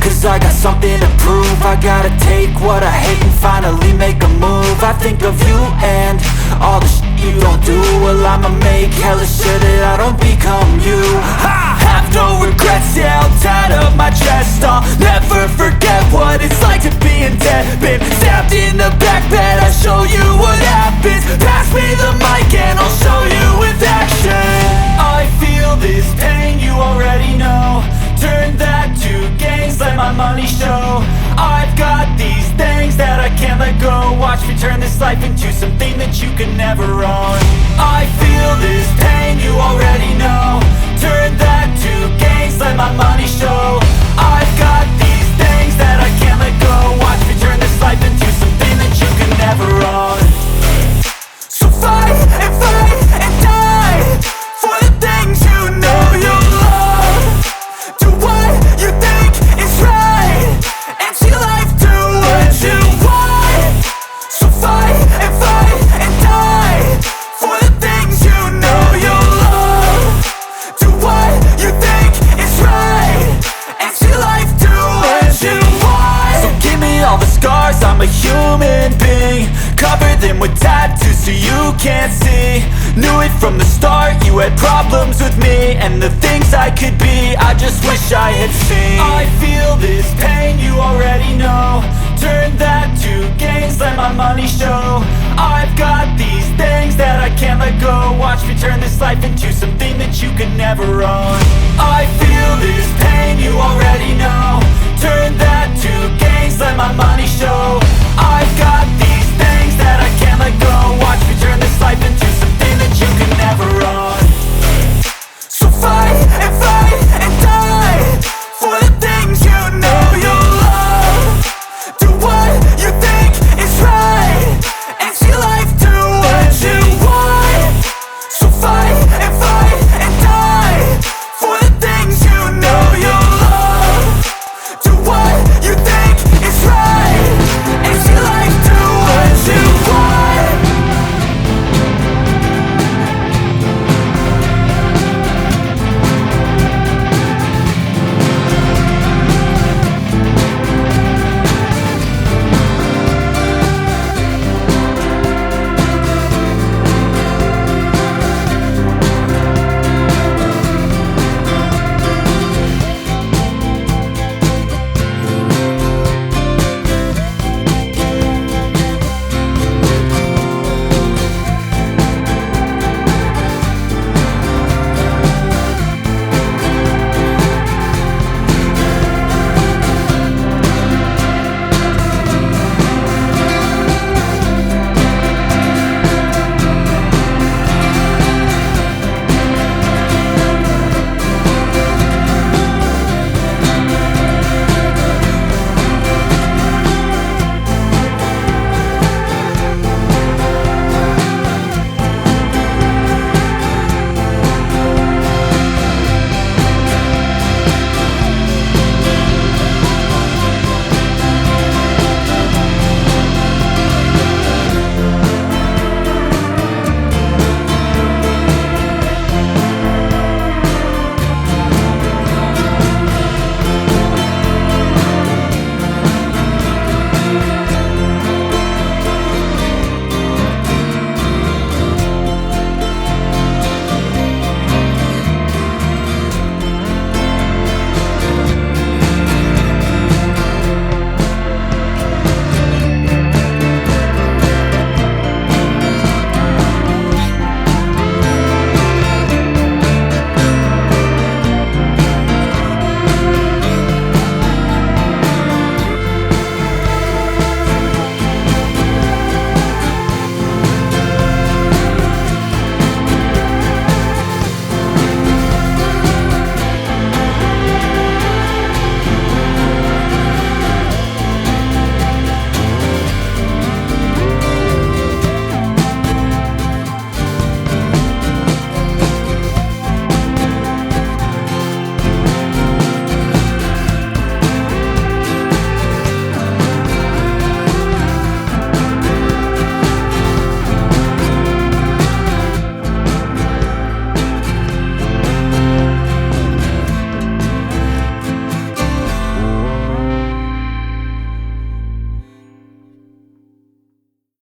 cause I got something to prove. I gotta take what I hate and finally make a move. I think of you and all the shit you don't do. Well, I'ma make hella sure that I don't become you. I have no regrets, yeah, I'll tie up my chest. I'll never forget what it's like to be in debt. Been stabbed in the back bed, I'll show you what happens. Pass me the mic and I'll show you with action. I feel this pain, you already know. Turn that to gains, let my money show. I've got these things that I can't let go. Watch me turn this life into something that you can never own. I feel this pain, you already know. Turn that to gains, let my money show. I've got these things that I can't let go. Watch me turn this life into something that you can never own. So fight and die for the things you know you love. Do what you think is right and see life do what you want. So fight and die for the things you know you love. Do what you think is right and see life do what you want. So give me all the scars, I'm a human being. Cover them with tattoos so you can't see. Knew it from the start, you had problems with me and the things I could be, I just wish I had seen. I feel this pain, you already know. Turn that to gains, let my money show. I've got these things that I can't let go. Watch me turn this life into something that you can never own. I feel this pain, you already know. Turn that to gains, let my money show. I've got these things that I can't let go. Watch me turn